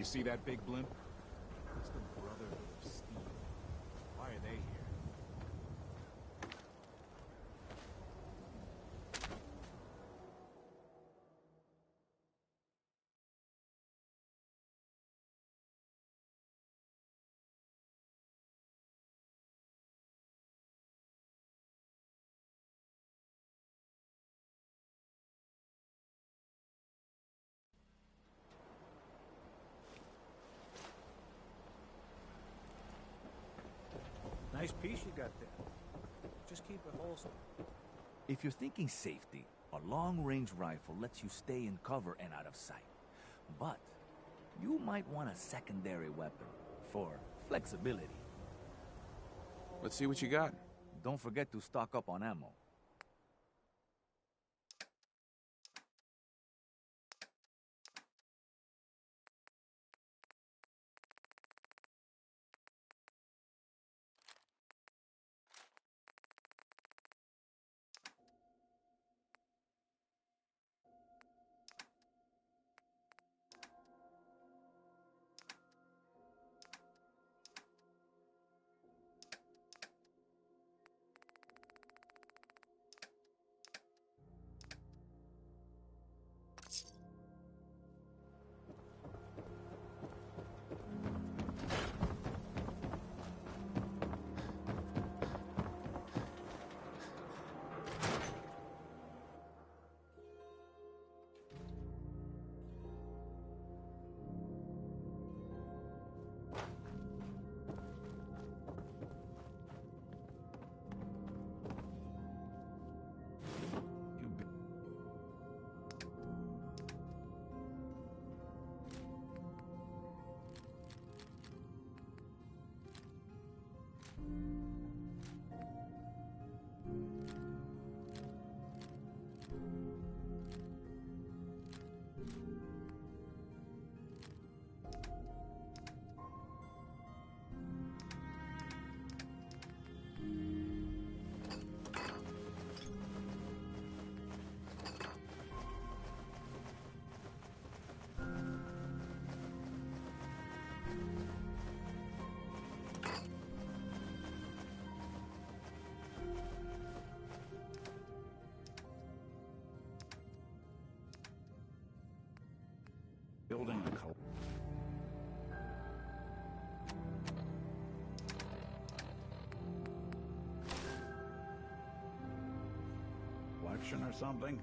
You see that big blimp? It's the Brotherhood of Steel. Why are they here? Nice piece you got there. Just keep it holstered. If you're thinking safety, a long-range rifle lets you stay in cover and out of sight. But you might want a secondary weapon for flexibility. Let's see what you got. Don't forget to stock up on ammo. Building a color. Election or something?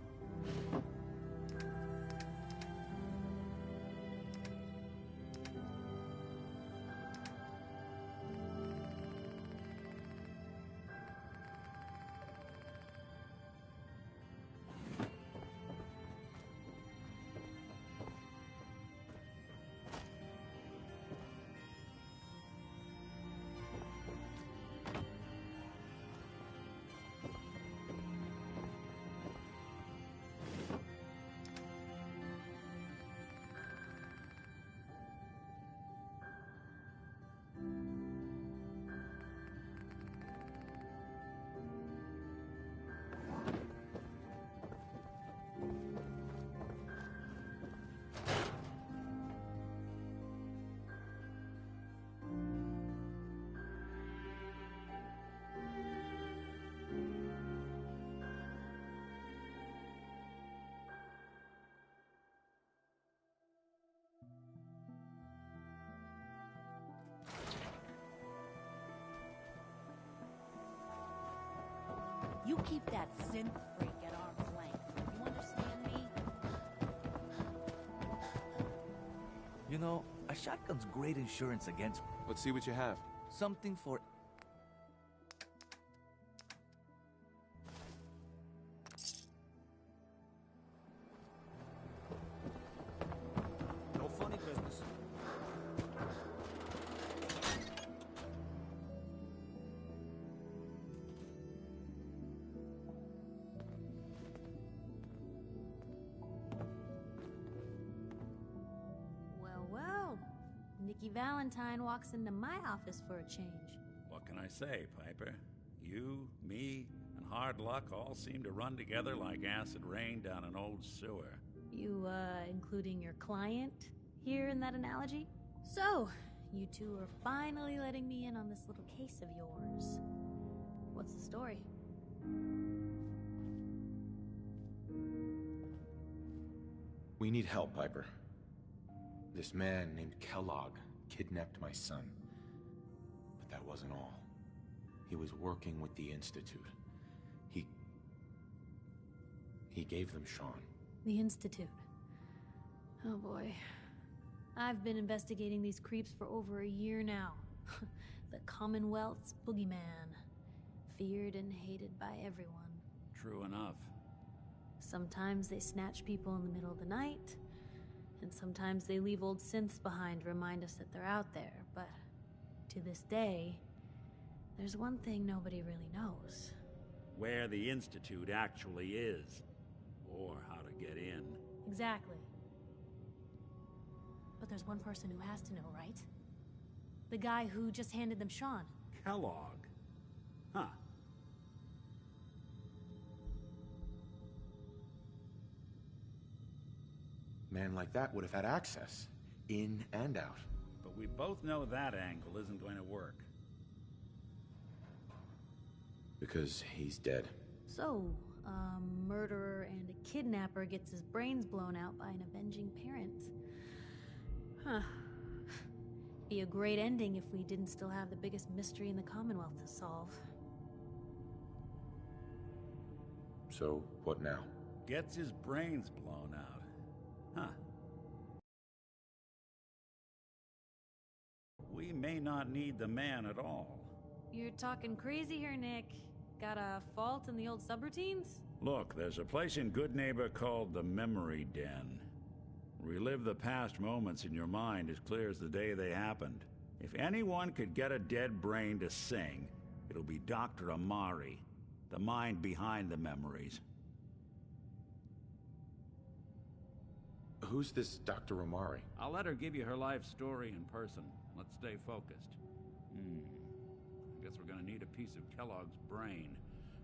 You keep that synth freak at arm's length. You understand me? You know, a shotgun's great insurance against Let's see what you have. something for... No funny business. Well, well. Nikki Valentine walks into my office for a change. What can I say, Piper? You, me, and hard luck all seem to run together like acid rain down an old sewer. You, including your client? Hearing that analogy? So, you two are finally letting me in on this little case of yours. What's the story? We need help, Piper. This man named Kellogg kidnapped my son. But that wasn't all. He was working with the Institute. He gave them Sean. The Institute. Oh boy. I've been investigating these creeps for over a year now. The Commonwealth's boogeyman. Feared and hated by everyone. True enough. Sometimes they snatch people in the middle of the night, and sometimes they leave old synths behind to remind us that they're out there, but to this day, there's one thing nobody really knows. Where the Institute actually is. Or how to get in. Exactly. But there's one person who has to know, right? The guy who just handed them Sean. Kellogg. Huh. Man like that would have had access, in and out. But we both know that angle isn't going to work. Because he's dead. So, a murderer and a kidnapper gets his brains blown out by an avenging parent. Huh. Be a great ending if we didn't still have the biggest mystery in the Commonwealth to solve. So, what now? Gets his brains blown out. Huh. We may not need the man at all. You're talking crazy here, Nick. Got a fault in the old subroutines? Look, there's a place in Good Neighbor called the Memory Den. Relive the past moments in your mind as clear as the day they happened. If anyone could get a dead brain to sing, it'll be Dr. Amari, the mind behind the memories. Who's this Dr. Amari? I'll let her give you her life story in person. Let's stay focused. I guess we're gonna need a piece of Kellogg's brain.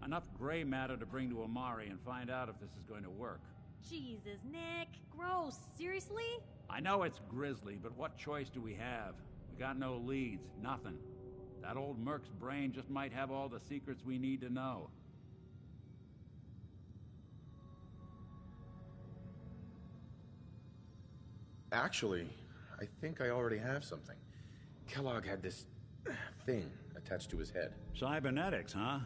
Enough gray matter to bring to Amari and find out if this is going to work. Jesus, Nick. Gross. Seriously? I know it's grisly, but what choice do we have? We got no leads, nothing. That old Merc's brain just might have all the secrets we need to know. Actually, I think I already have something. Kellogg had this thing attached to his head. Cybernetics, huh?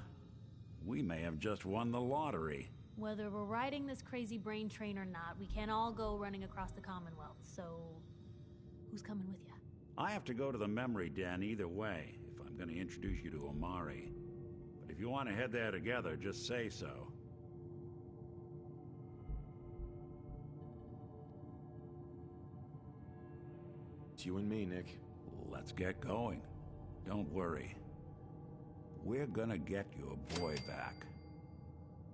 We may have just won the lottery. Whether we're riding this crazy brain train or not, we can't all go running across the Commonwealth, so... who's coming with you? I have to go to the Memory Den either way, if I'm going to introduce you to Amari. But if you want to head there together, just say so. It's you and me, Nick. Let's get going. Don't worry. We're gonna get your boy back.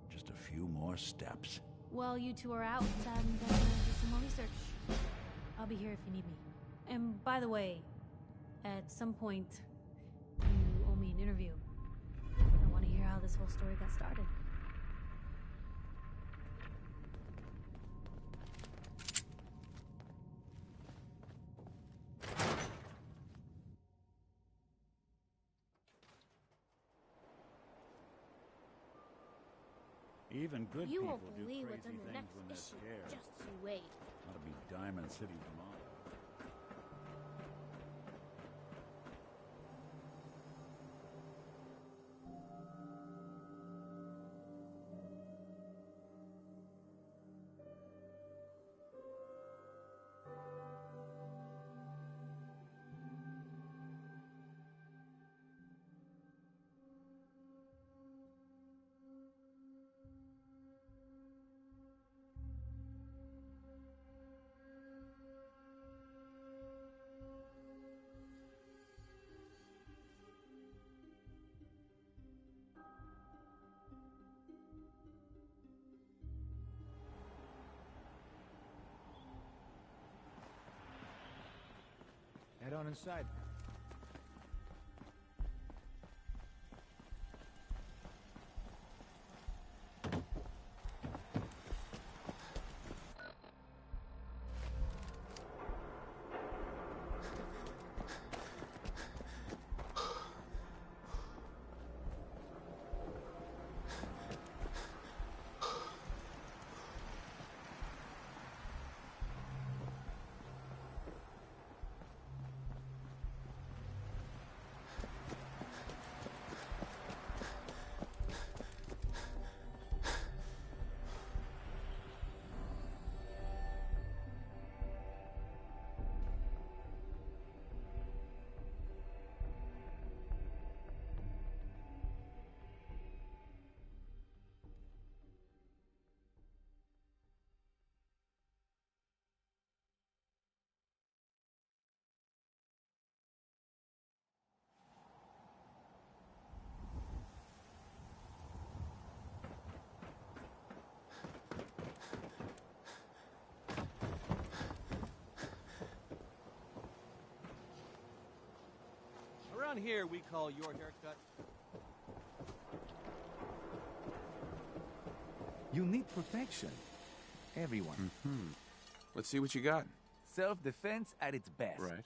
Just a few more steps. Well, you two are out, I'm gonna do some more research. I'll be here if you need me. And by the way, at some point, you owe me an interview. I want to hear how this whole story got started. Even good You people won't do believe crazy what's on the things next when they're issue. scared. Just you wait. Ought to be Diamond City tomorrow. Head on inside. Around here, we call your haircut. You need protection. Everyone. Let's see what you got. Self-defense at its best. Right.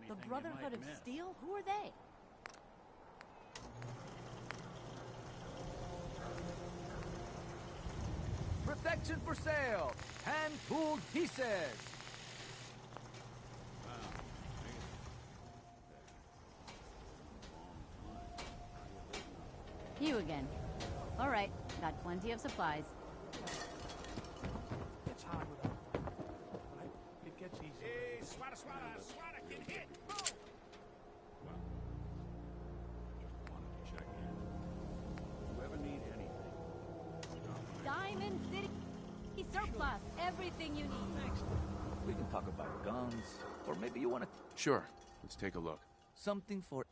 anything The you Brotherhood might of miss. Steel? Who are they? Protection for sale! Hand-tooled pieces! You again. All right, got plenty of supplies. It's hard without. Right? It gets easier. Hey, swata, get hit! Boom! Well, just wanted to check in. You ever need anything? Diamond City surplus. Everything you need. Thanks. We can talk about guns, or maybe you want to... Sure. Let's take a look. Something for...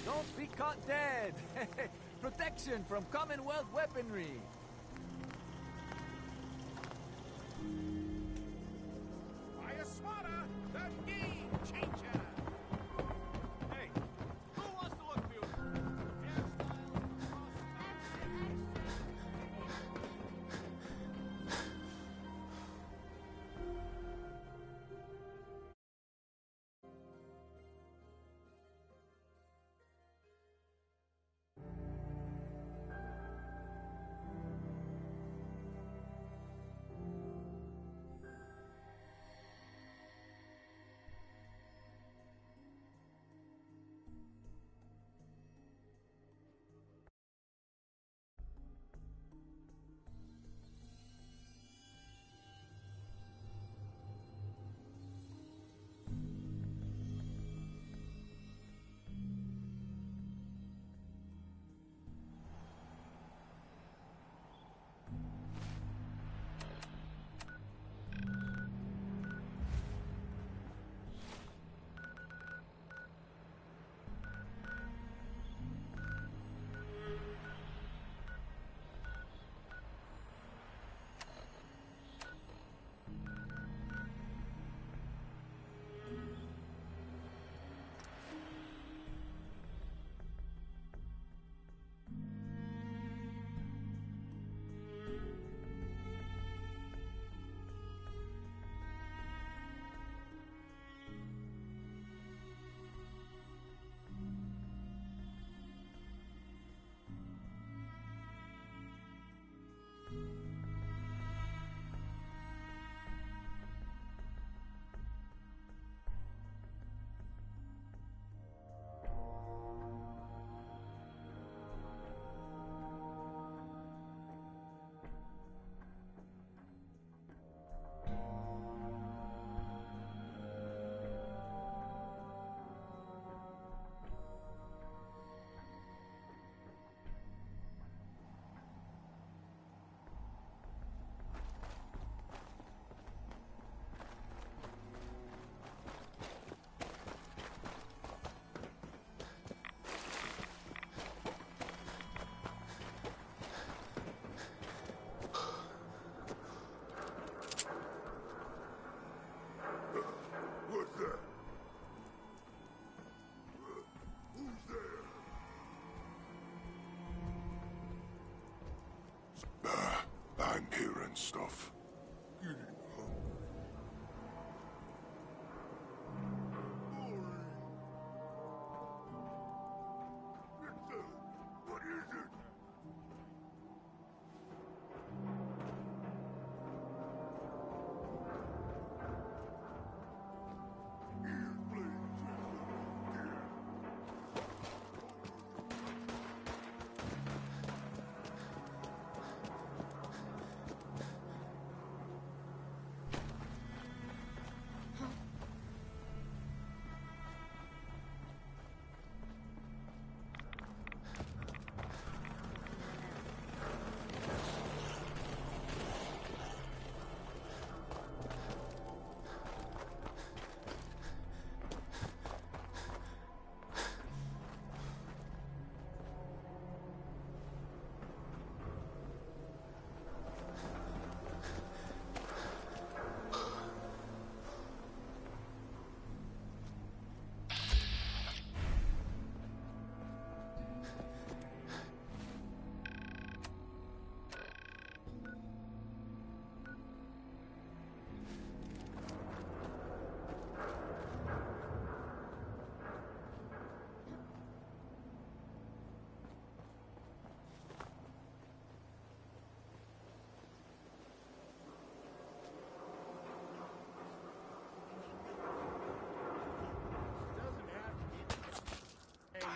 Don't be caught dead! Protection from Commonwealth weaponry! Fire swatter, the game changer! Hey, who wants to look beautiful?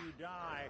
you die.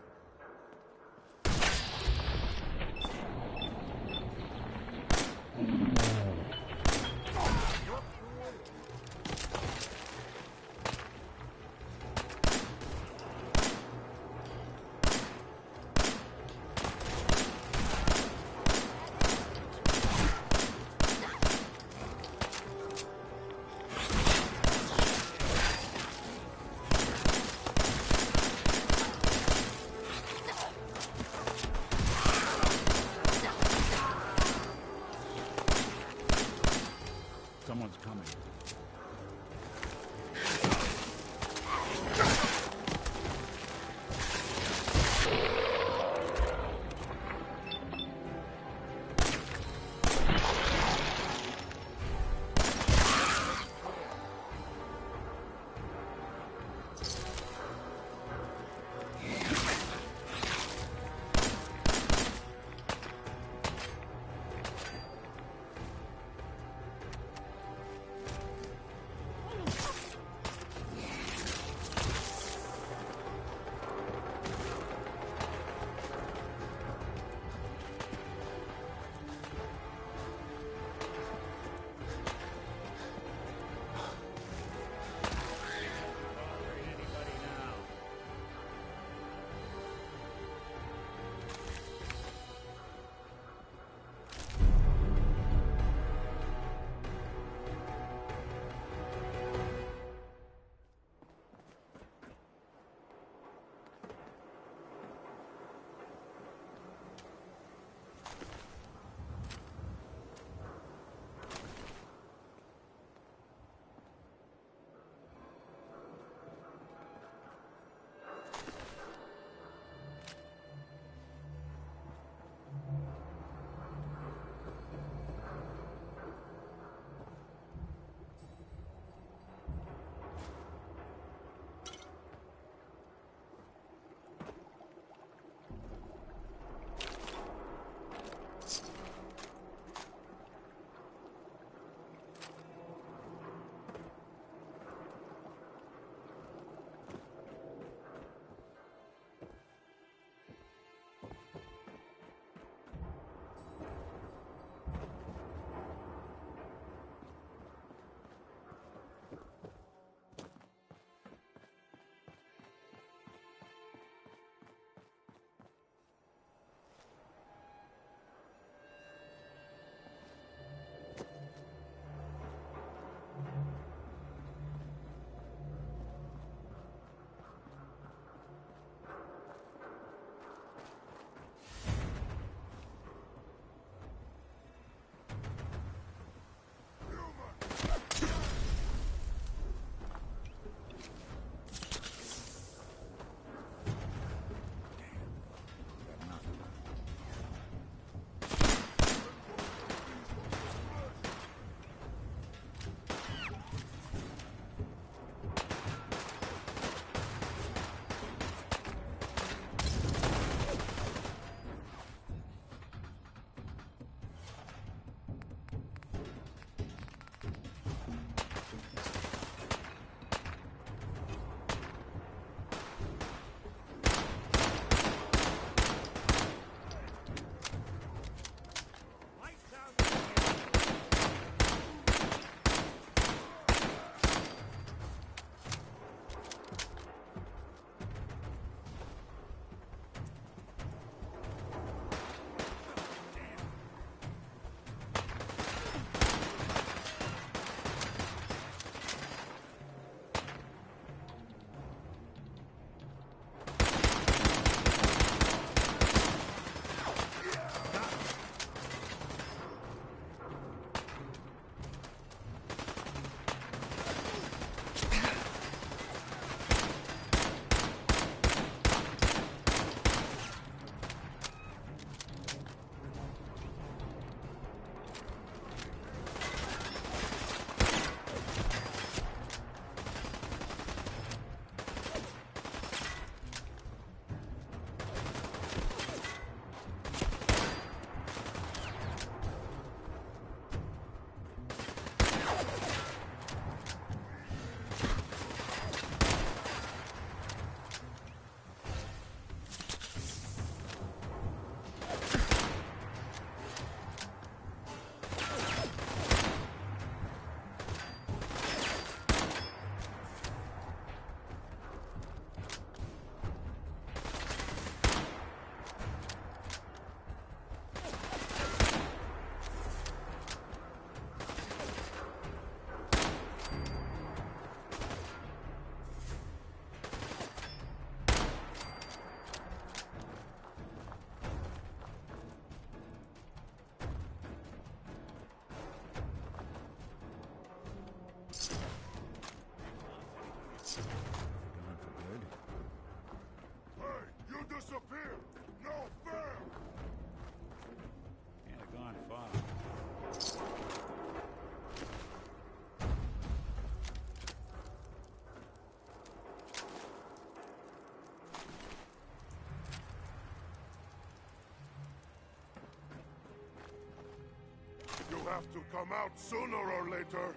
have to come out sooner or later.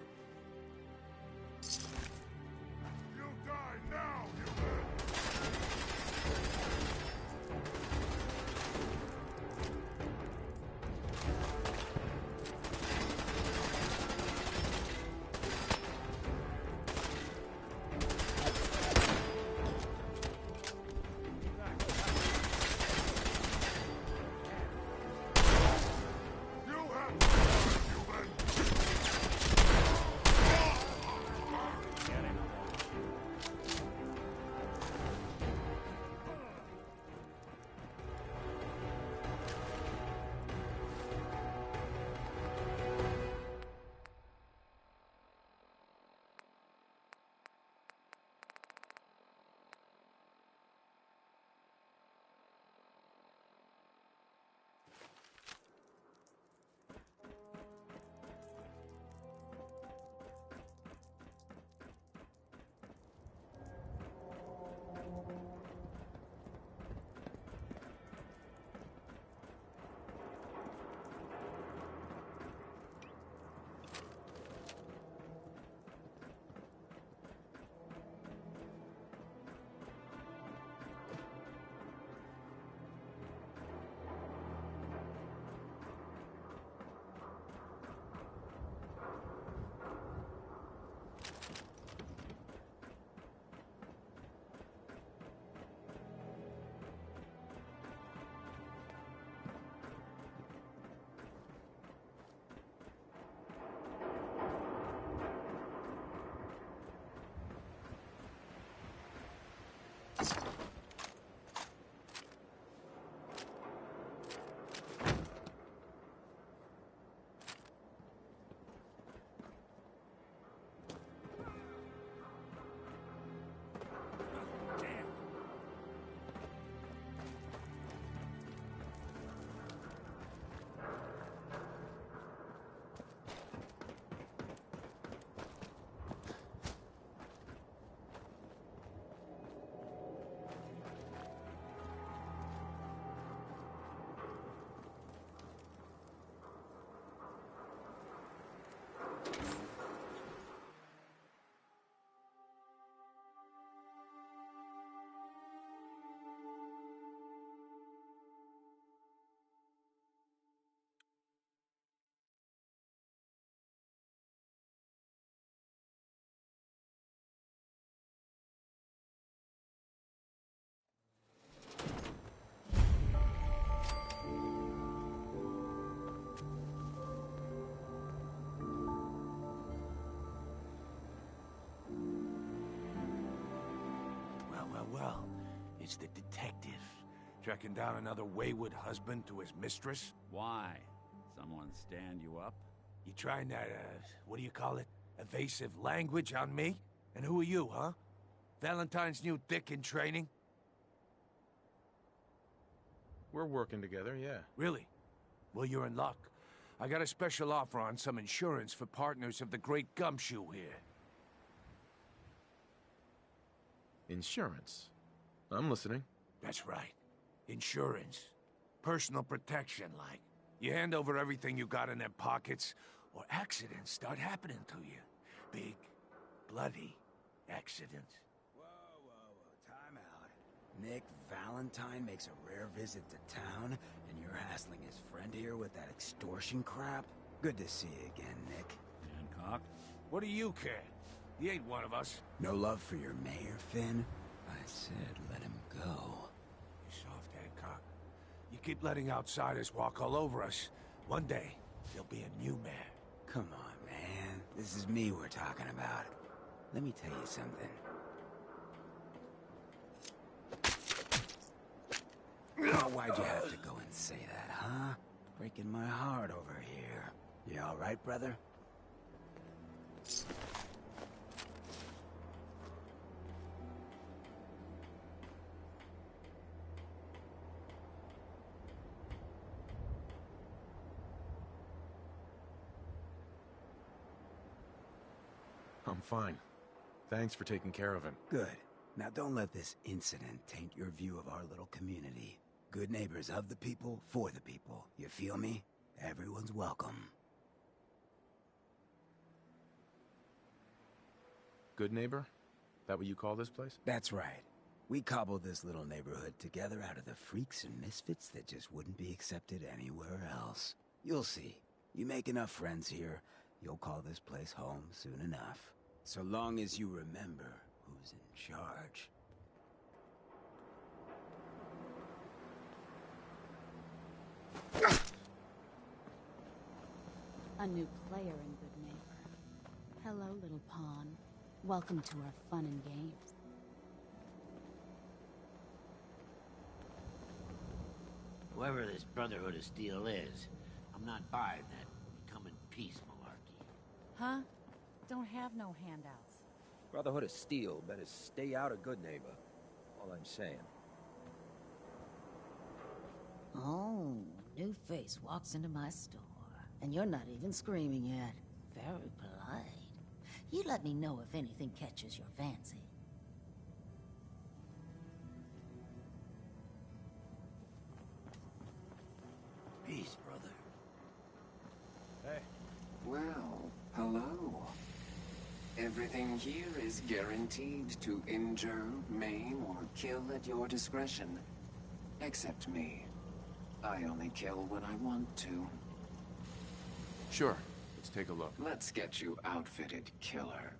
You die now, human! Well, it's the detective. Tracking down another wayward husband to his mistress? Why? Someone stand you up? You trying that, what do you call it? Evasive language on me? And who are you, huh? Valentine's new dick in training? We're working together, yeah. Really? Well, you're in luck. I got a special offer on some insurance for partners of the Great Gumshoe here. Insurance? I'm listening. That's right. Insurance. Personal protection, like. You hand over everything you got in them pockets, or accidents start happening to you. Big, bloody accidents. Whoa, time out. Nick Valentine makes a rare visit to town, and you're hassling his friend here with that extortion crap? Good to see you again, Nick. Hancock? What do you care? He ain't one of us. No love for your mayor, Finn? I said let him go. You soft, Hancock. You keep letting outsiders walk all over us. One day, there'll be a new mayor. Come on, man. This is me we're talking about. Let me tell you something. Oh, why'd you have to go and say that, huh? Breaking my heart over here. You all right, brother? I'm fine. Thanks for taking care of him. Good. Now don't let this incident taint your view of our little community. Good neighbors of the people, for the people. You feel me? Everyone's welcome. Good neighbor? That what you call this place? That's right. We cobbled this little neighborhood together out of the freaks and misfits that just wouldn't be accepted anywhere else. You'll see. You make enough friends here, you'll call this place home soon enough. So long as you remember who's in charge. A new player in Good Neighbor. Hello, little pawn. Welcome to our fun and games. Whoever this Brotherhood of Steel is, I'm not buying that come in peace malarkey. Huh? Don't have no handouts. Brotherhood of Steel better stay out of Good Neighbor. All I'm saying. Oh, new face walks into my store. And you're not even screaming yet. Very polite. You let me know if anything catches your fancy. Peace, brother. Hey. Well, hello. Everything here is guaranteed to injure, maim, or kill at your discretion. Except me. I only kill when I want to. Sure. Let's take a look. Let's get you outfitted, killer.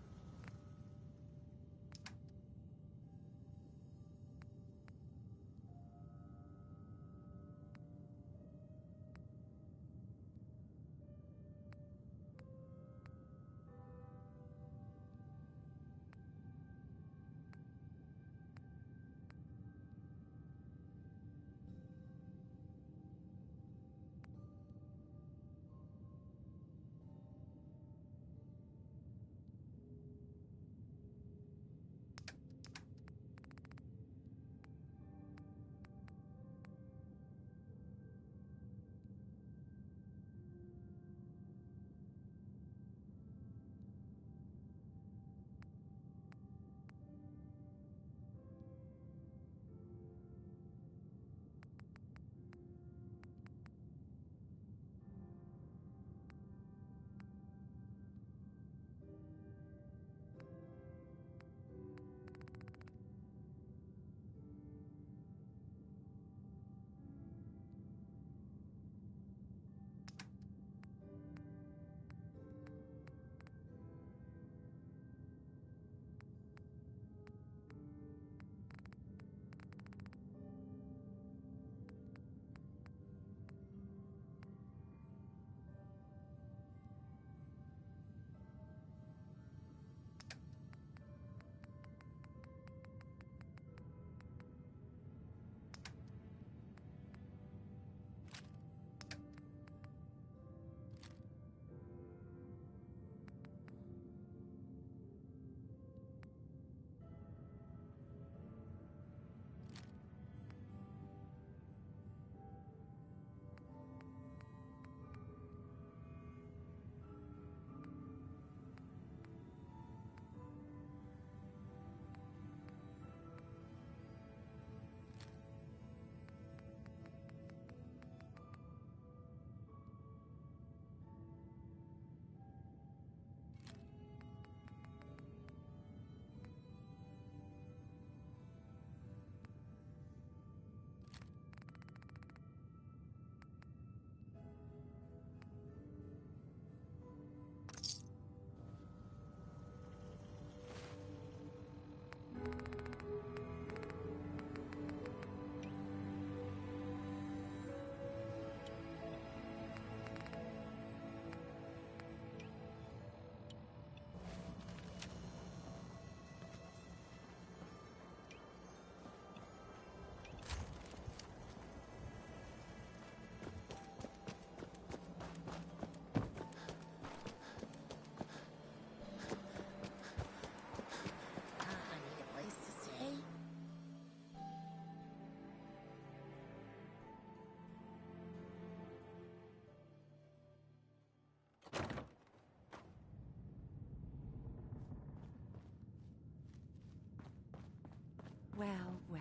Well, well,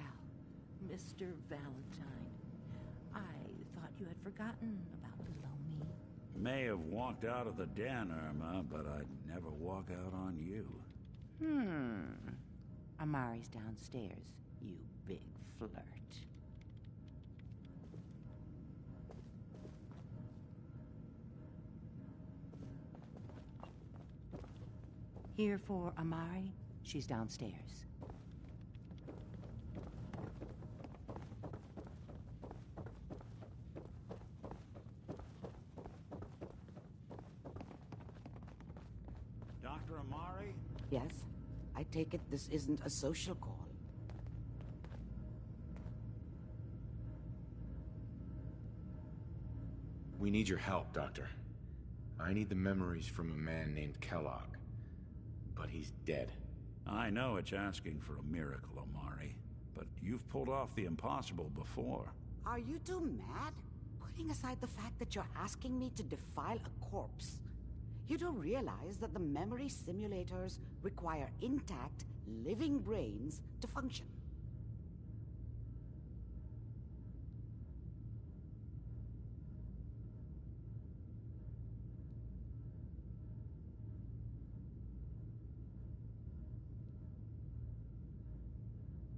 Mr. Valentine. I thought you had forgotten about little me. May have walked out of the den, Irma, but I'd never walk out on you. Amari's downstairs, you big flirt. Here for Amari? She's downstairs. Dr. Amari? Yes? I take it this isn't a social call. We need your help, Doctor. I need the memories from a man named Kellogg. But he's dead. I know it's asking for a miracle, Amari. But you've pulled off the impossible before. Are you two mad? Putting aside the fact that you're asking me to defile a corpse, you don't realize that the memory simulators require intact, living brains to function.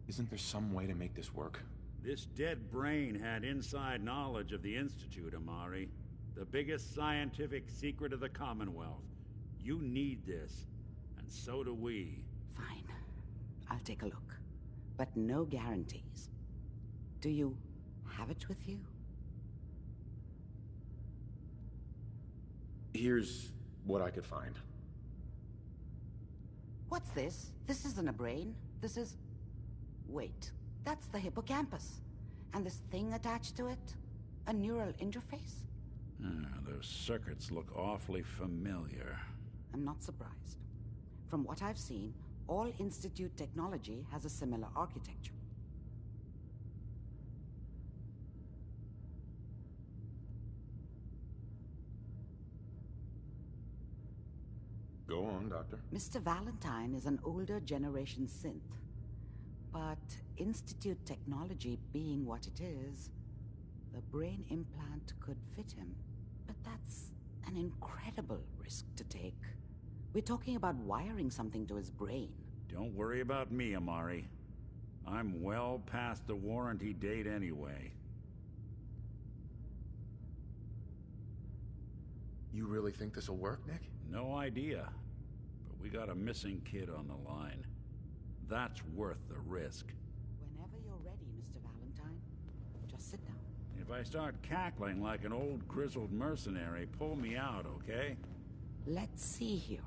Isn't there some way to make this work? This dead brain had inside knowledge of the Institute, Amari. The biggest scientific secret of the Commonwealth. You need this, and so do we. Fine. I'll take a look. But no guarantees. Do you have it with you? Here's what I could find. What's this? This isn't a brain. This is... Wait, that's the hippocampus. And this thing attached to it? A neural interface? Those circuits look awfully familiar. I'm not surprised. From what I've seen, all Institute technology has a similar architecture. Go on, Doctor. Mr. Valentine is an older generation synth. But Institute technology being what it is, the brain implant could fit him. But that's an incredible risk to take. We're talking about wiring something to his brain. Don't worry about me, Amari. I'm well past the warranty date anyway. You really think this'll work, Nick? No idea. But we got a missing kid on the line. That's worth the risk. Whenever you're ready, Mr. Valentine, just sit down. If I start cackling like an old grizzled mercenary, pull me out, okay? Let's see here.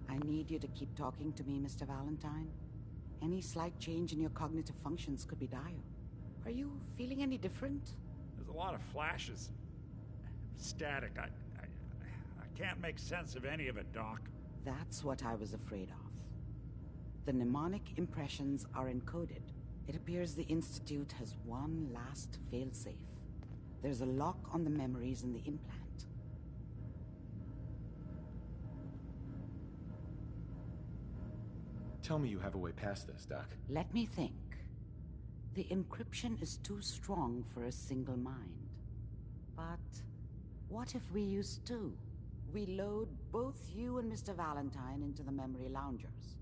I need you to keep talking to me, Mr. Valentine. Any slight change in your cognitive functions could be dire. Are you feeling any different? There's a lot of flashes. Static. I can't make sense of any of it, Doc. That's what I was afraid of. The mnemonic impressions are encoded. It appears the Institute has one last failsafe. There's a lock on the memories in the implant. Tell me you have a way past this, Doc. Let me think. The encryption is too strong for a single mind. But what if we use two? We load both you and Mr. Valentine into the memory loungers.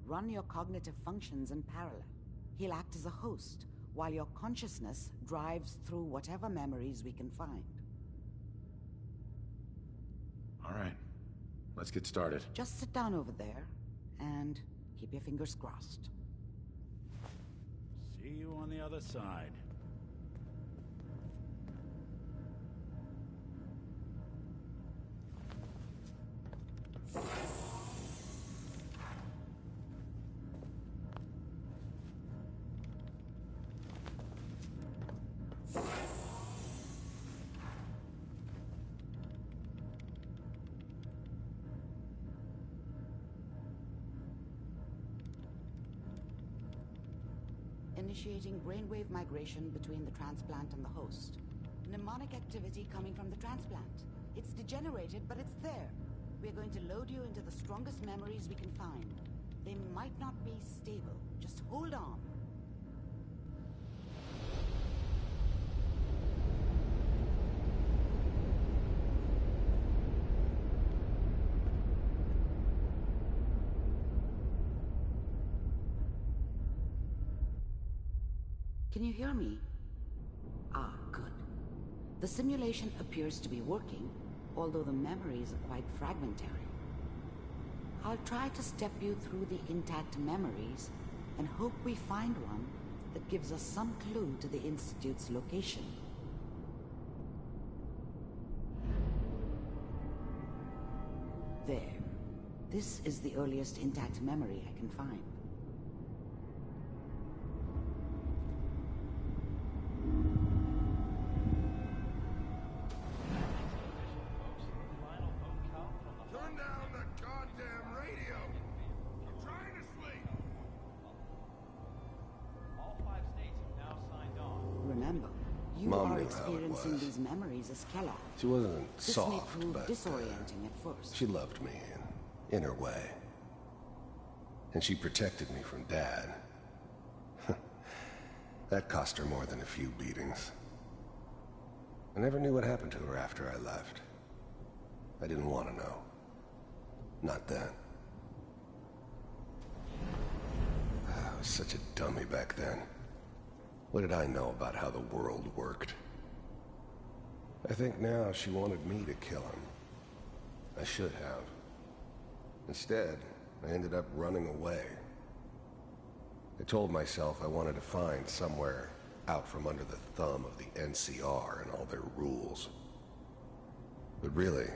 Run your cognitive functions in parallel. He'll act as a host, while your consciousness drives through whatever memories we can find. All right. Let's get started. Just sit down over there, and keep your fingers crossed. See you on the other side. Initiating brainwave migration between the transplant and the host. Mnemonic activity coming from the transplant. It's degenerated, but it's there. We're going to load you into the strongest memories we can find. They might not be stable. Just hold on. Can you hear me? Ah, good. The simulation appears to be working, although the memories are quite fragmentary. I'll try to step you through the intact memories and hope we find one that gives us some clue to the Institute's location. There. This is the earliest intact memory I can find. Turn down the goddamn radio! I'm trying to sleep! All 5 states have now signed on. Remember, you Mom are knew how it experiencing was. these memories as Kellogg. She wasn't This soft, may prove but disorienting at first. she loved me in her way. And she protected me from Dad. That cost her more than a few beatings. I never knew what happened to her after I left. I didn't want to know. Not then. I was such a dummy back then. What did I know about how the world worked? I think now she wanted me to kill him. I should have. Instead, I ended up running away. I told myself I wanted to find somewhere out from under the thumb of the NCR and all their rules. But really,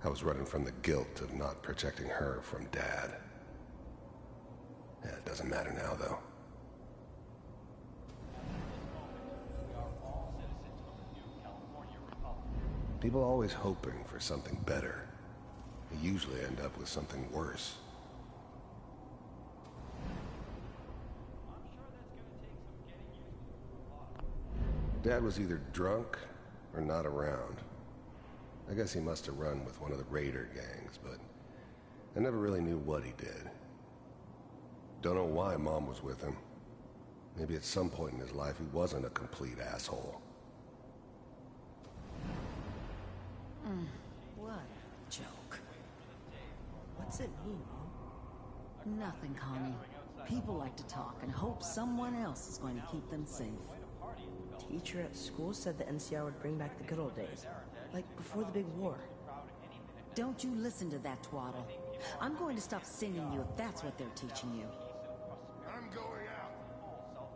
I was running from the guilt of not protecting her from Dad. Yeah, it doesn't matter now, though. People are always hoping for something better. They usually end up with something worse. Dad was either drunk or not around. I guess he must have run with one of the raider gangs, but I never really knew what he did. Don't know why Mom was with him. Maybe at some point in his life he wasn't a complete asshole. What a joke. What's it mean, Mom? Nothing, Connie. People like to talk and hope someone else is going to keep them safe. Teacher at school said the NCR would bring back the good old days. Like before the big war. Don't you listen to that twaddle. I'm going to stop singing you if that's what they're teaching you. I'm going out.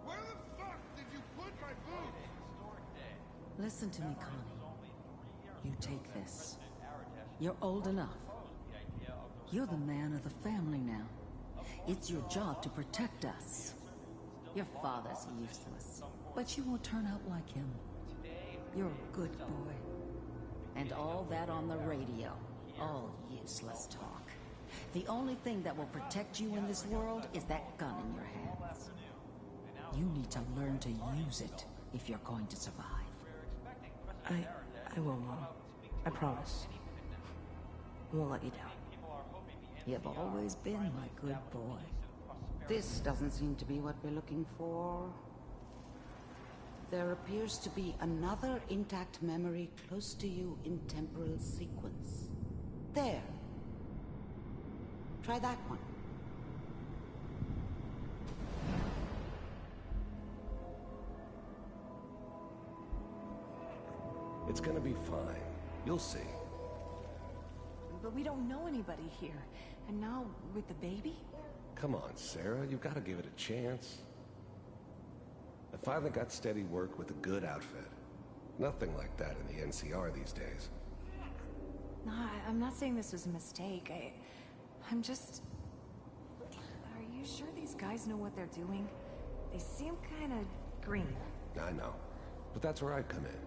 Where the fuck did you put my boots? Listen to me, Connie. You take this. You're old enough. You're the man of the family now. It's your job to protect us. Your father's useless, but you won't turn out like him. You're a good boy. And all that on the radio, all useless talk. The only thing that will protect you in this world is that gun in your hands. You need to learn to use it if you're going to survive. I will, Mom. I promise. I won't let you down. You've always been my good boy. This doesn't seem to be what we're looking for. There appears to be another intact memory close to you in temporal sequence. There. Try that one. It's gonna be fine. You'll see. But we don't know anybody here. And now, with the baby? Come on, Sarah. You've got to give it a chance. I finally got steady work with a good outfit. Nothing like that in the NCR these days. No, I'm not saying this was a mistake. I'm just... Are you sure these guys know what they're doing? They seem kind of green. I know. But that's where I come in.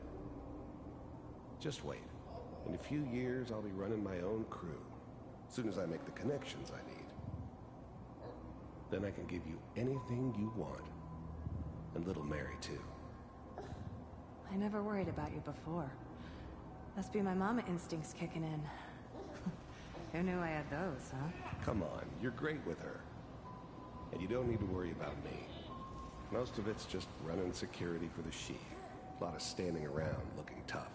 Just wait. In a few years, I'll be running my own crew. As soon as I make the connections I need. Then I can give you anything you want. And little Mary, too. I never worried about you before. Must be my mama instincts kicking in. Who knew I had those, huh? Come on, you're great with her. And you don't need to worry about me. Most of it's just running security for the Sheik. A lot of standing around looking tough.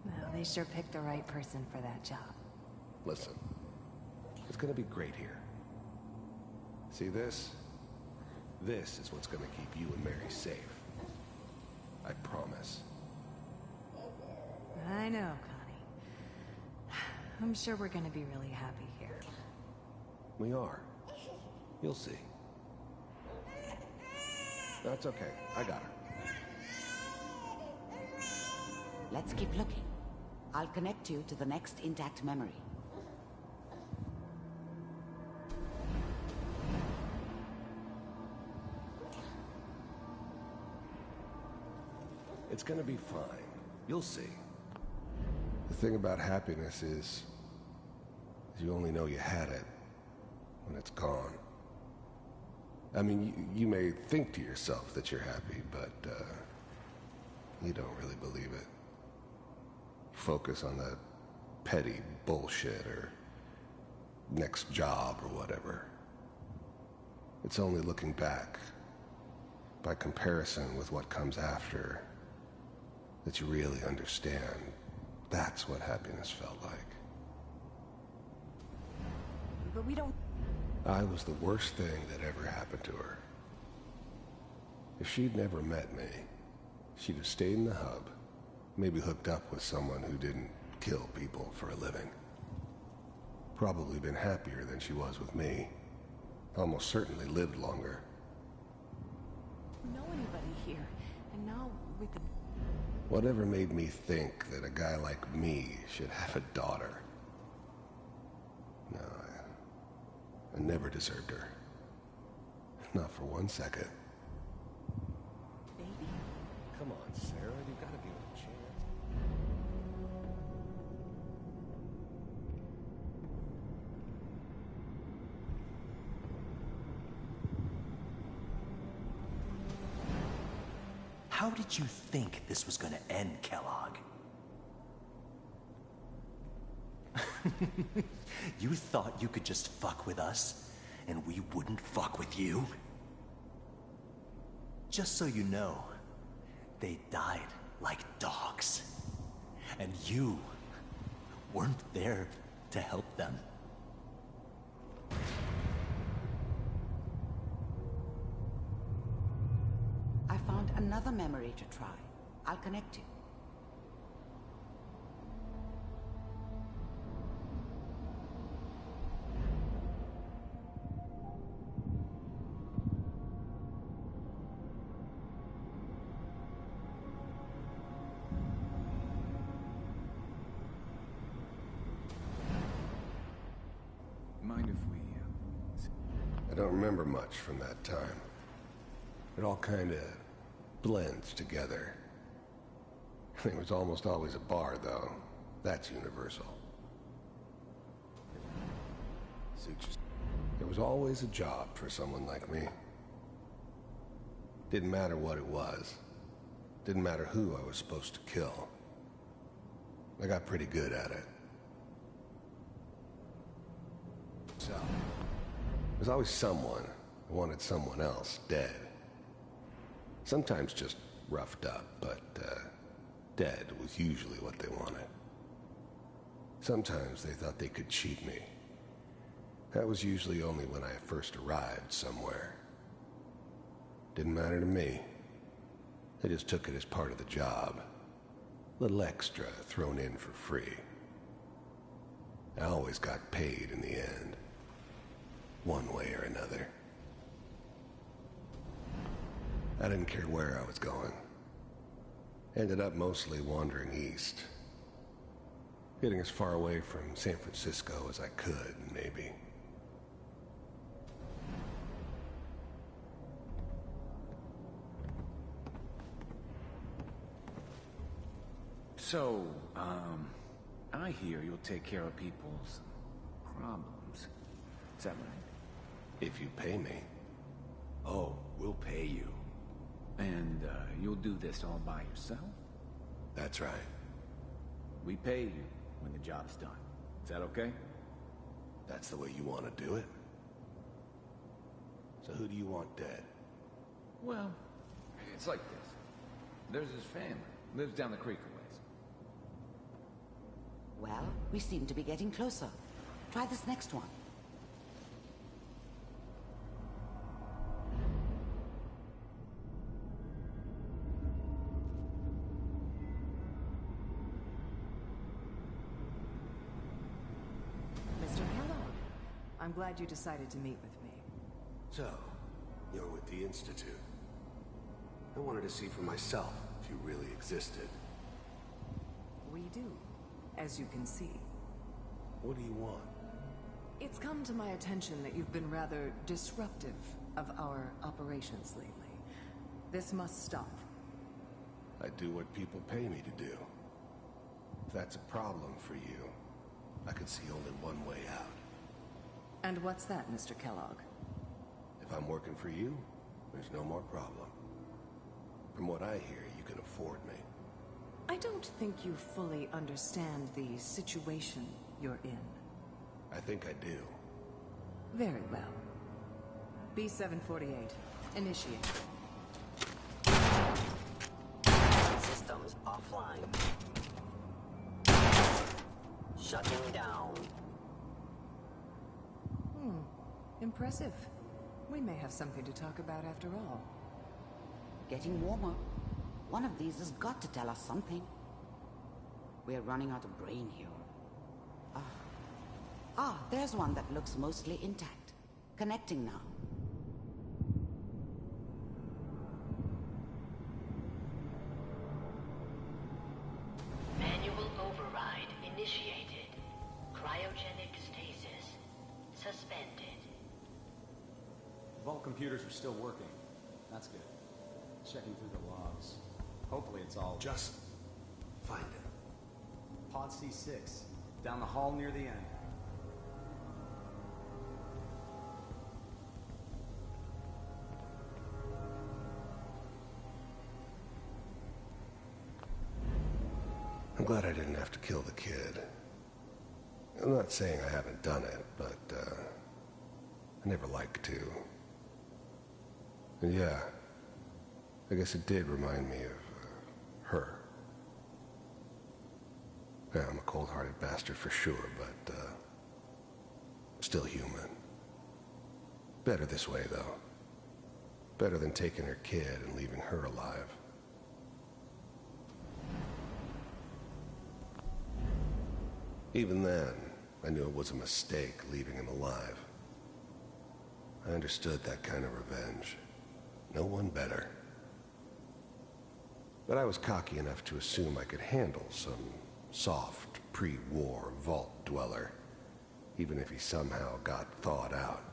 Well, they sure picked the right person for that job. Listen, it's gonna be great here. See this? This is what's gonna keep you and Mary safe. I promise. I know, Connie. I'm sure we're gonna be really happy here. We are. You'll see. That's okay. I got her. Let's keep looking. I'll connect you to the next intact memory. It's gonna be fine. You'll see. The thing about happiness is you only know you had it when it's gone. I mean, you may think to yourself that you're happy, but you don't really believe it. Focus on the petty bullshit or next job or whatever. It's only looking back, by comparison with what comes after, that you really understand. That's what happiness felt like. But we don't... I was the worst thing that ever happened to her. If she'd never met me, she'd have stayed in the hub, maybe hooked up with someone who didn't kill people for a living. Probably been happier than she was with me. Almost certainly lived longer. know anybody here, and now with the... Whatever made me think that a guy like me should have a daughter? No, I never deserved her. Not for 1 second. Baby? Come on, Sarah, you gotta give it a chance. How did you think this was gonna end, Kellogg? You thought you could just fuck with us, and we wouldn't fuck with you? Just so you know, they died like dogs. And you weren't there to help them. I found another memory to try. I'll connect you. Mind if we... I don't remember much from that time. It all kinda blends together. There was almost always a bar, though. That's universal. There was always a job for someone like me. Didn't matter what it was. Didn't matter who I was supposed to kill. I got pretty good at it. So, there's always someone who wanted someone else dead. Sometimes just roughed up, but dead was usually what they wanted. Sometimes they thought they could cheat me. That was usually only when I first arrived somewhere. Didn't matter to me. They just took it as part of the job. Little extra thrown in for free. I always got paid in the end. One way or another. I didn't care where I was going. Ended up mostly wandering east. Getting as far away from San Francisco as I could, maybe. So, I hear you'll take care of people's problems. Is that right? If you pay me. Oh, we'll pay you. And, you'll do this all by yourself? That's right. We pay you when the job's done. Is that okay? That's the way you want to do it? So who do you want dead? Well, it's like this. There's his family. Lives down the creek a ways. Well, we seem to be getting closer. Try this next one. I'm glad you decided to meet with me. So, you're with the Institute. I wanted to see for myself if you really existed. We do, as you can see. What do you want? It's come to my attention that you've been rather disruptive of our operations lately. This must stop. I do what people pay me to do. If that's a problem for you, I could see only one way out. And what's that, Mr. Kellogg? If I'm working for you, there's no more problem. From what I hear, you can afford me. I don't think you fully understand the situation you're in. I think I do. Very well. B-748, initiate. Systems offline. Shutting down. Impressive. We may have something to talk about after all. Getting warmer. One of these has got to tell us something. We're running out of brain here. There's one that looks mostly intact. Connecting now. Manual override initiated. Cryogenic stasis suspended. Vault computers are still working. That's good. Checking through the logs. Hopefully it's all... Just find it. Pod C6. Down the hall near the end. I'm glad I didn't have to kill the kid. I'm not saying I haven't done it, but, I never like to. And yeah, I guess it did remind me of, her. Yeah, I'm a cold-hearted bastard for sure, but, still human. Better this way, though. Better than taking her kid and leaving her alive. Even then, I knew it was a mistake leaving him alive. I understood that kind of revenge. No one better. But I was cocky enough to assume I could handle some soft, pre-war vault dweller, even if he somehow got thawed out.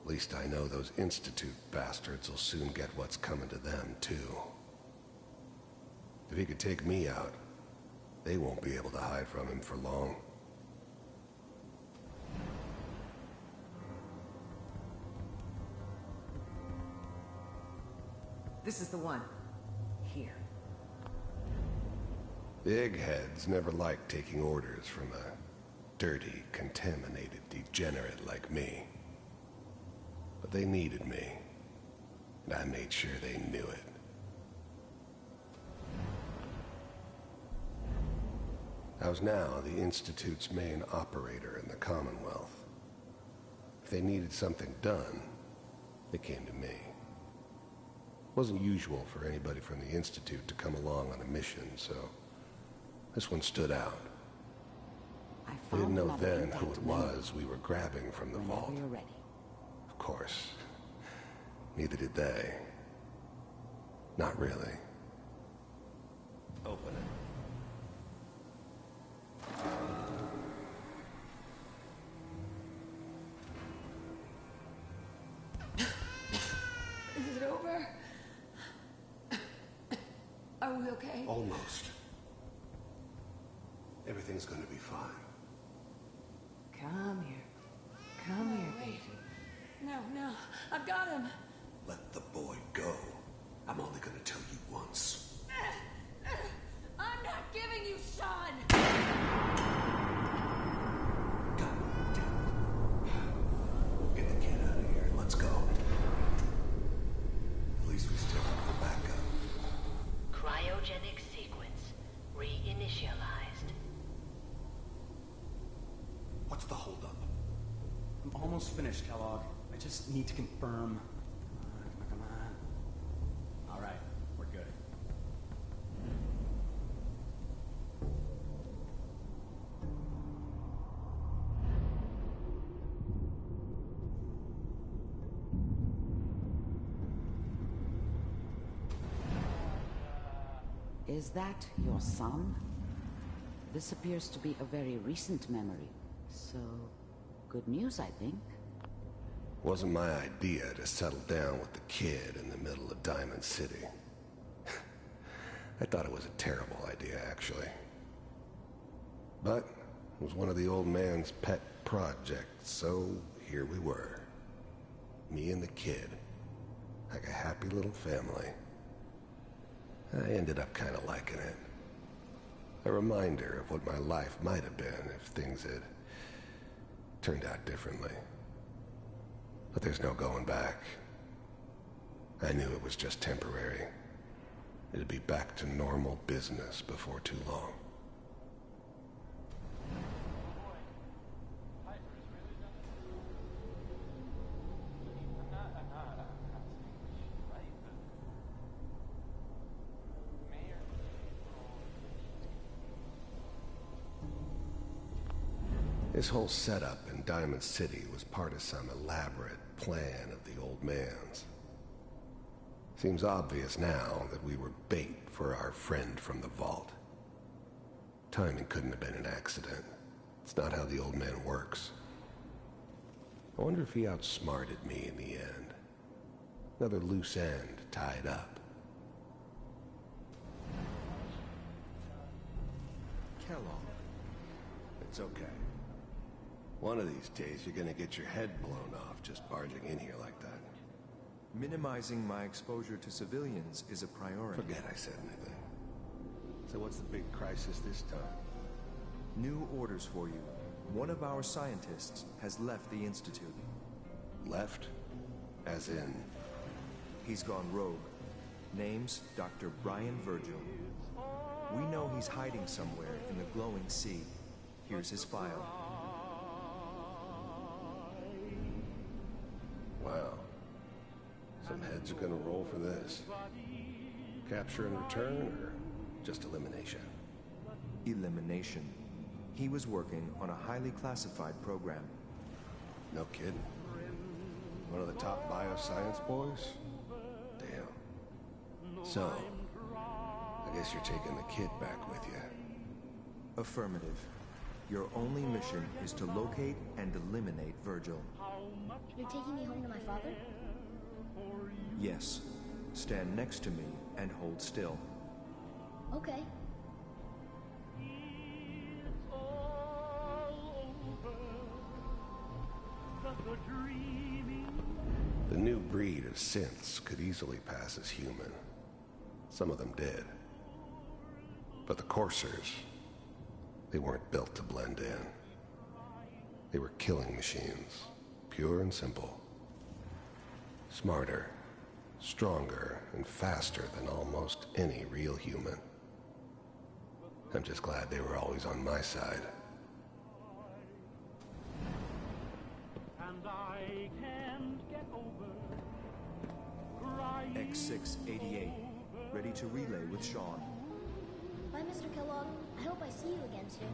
At least I know those Institute bastards will soon get what's coming to them, too. If he could take me out, they won't be able to hide from him for long. This is the one. Here. The eggheads never liked taking orders from a dirty, contaminated degenerate like me. But they needed me, and I made sure they knew it. I was now the Institute's main operator in the Commonwealth. If they needed something done, they came to me. It wasn't usual for anybody from the Institute to come along on a mission, so this one stood out. I didn't know then who it was we were grabbing from the vault. You're ready. Of course. Neither did they. Not really. Open it. Is it over? Are we okay? Almost. Everything's gonna be fine. Come here. Come here, baby. No, I've got him. Let the boy go. I'm only gonna tell you once. I'm not giving you Sean! God damn it. Get the kid out of here. Let's go. At least we still have the backup. Cryogenic sequence reinitialized. What's the holdup? I'm almost finished, Kellogg. I just need to confirm. Come on. All right, we're good. Is that your son? This appears to be a very recent memory. So, good news, I think. Wasn't my idea to settle down with the kid in the middle of Diamond City. I thought it was a terrible idea, actually. But it was one of the old man's pet projects, so here we were. Me and the kid. Like a happy little family. I ended up kind of liking it. A reminder of what my life might have been if things had turned out differently. But there's no going back. I knew it was just temporary. It'd be back to normal business before too long. This whole setup in Diamond City was part of some elaborate plan of the old man's. Seems obvious now that we were bait for our friend from the vault. Timing couldn't have been an accident. It's not how the old man works. I wonder if he outsmarted me in the end. Another loose end tied up. Kellogg. It's okay. One of these days, you're gonna get your head blown off just barging in here like that. Minimizing my exposure to civilians is a priority. Forget I said anything. So what's the big crisis this time? New orders for you. One of our scientists has left the Institute. Left? As in? He's gone rogue. Name's Dr. Brian Virgil. We know he's hiding somewhere in the glowing sea. Here's his file. Wow. Some heads are gonna roll for this. Capture and return, or just elimination? Elimination. He was working on a highly classified program. No kidding. One of the top bioscience boys? Damn. So, I guess you're taking the kid back with you. Affirmative. Your only mission is to locate and eliminate Virgil. You're taking me home to my father? Yes. Stand next to me and hold still. Okay. The new breed of synths could easily pass as human. Some of them did. But the Coursers, they weren't built to blend in. They were killing machines, pure and simple. Smarter, stronger, and faster than almost any real human. I'm just glad they were always on my side. X688, ready to relay with Sean. Bye, Mr. Kellogg. I hope I see you again soon.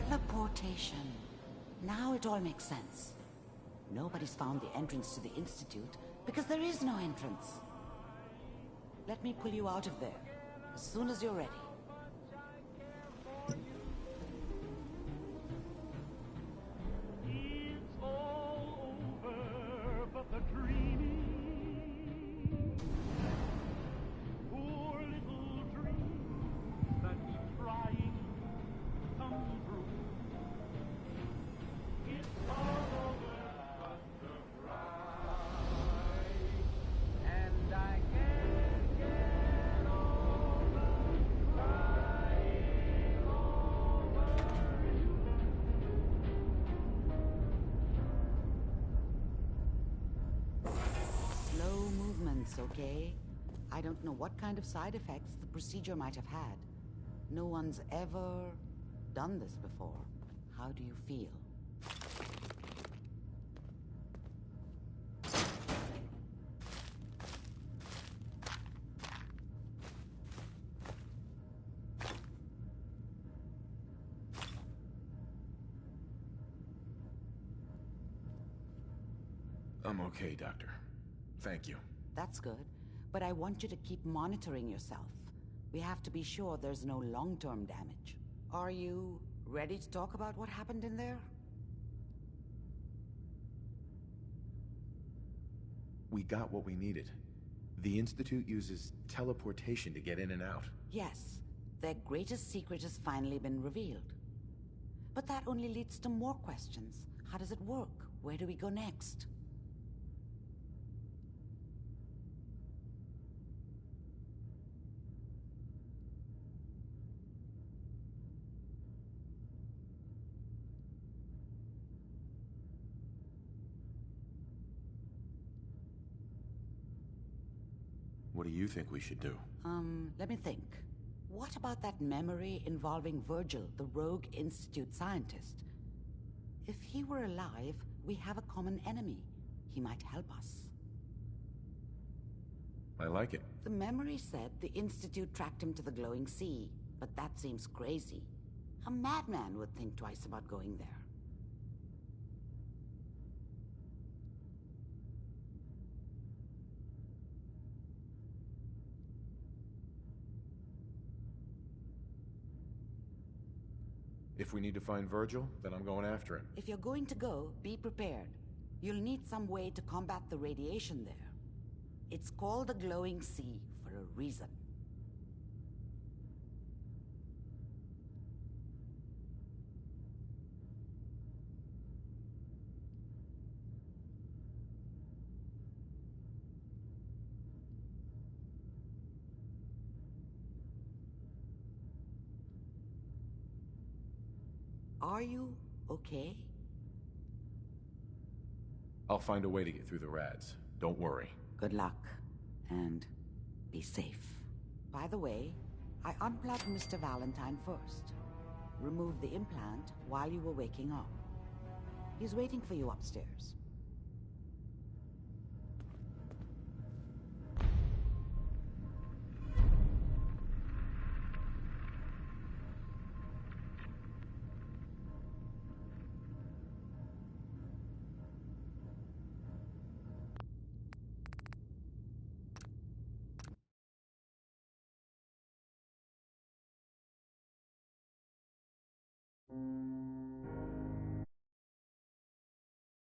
Teleportation. Now it all makes sense. Nobody's found the entrance to the Institute because there is no entrance. Let me pull you out of there as soon as you're ready. Okay? I don't know what kind of side effects the procedure might have had. No one's ever done this before. How do you feel? I'm okay, Doctor. Thank you. That's good. But I want you to keep monitoring yourself. We have to be sure there's no long-term damage. Are you ready to talk about what happened in there? We got what we needed. The Institute uses teleportation to get in and out. Yes. Their greatest secret has finally been revealed. But that only leads to more questions. How does it work? Where do we go next? What do you think we should do? Let me think. What about that memory involving Virgil, the rogue Institute scientist? If he were alive, we have a common enemy. He might help us. I like it. The memory said the Institute tracked him to the glowing sea, but that seems crazy. A madman would think twice about going there. If we need to find Virgil, then I'm going after him. If you're going to go, be prepared. You'll need some way to combat the radiation there. It's called the glowing sea for a reason. Are you okay? I'll find a way to get through the rads. Don't worry. Good luck, and be safe. By the way, I unplugged Mr. Valentine first. Removed the implant while you were waking up. He's waiting for you upstairs.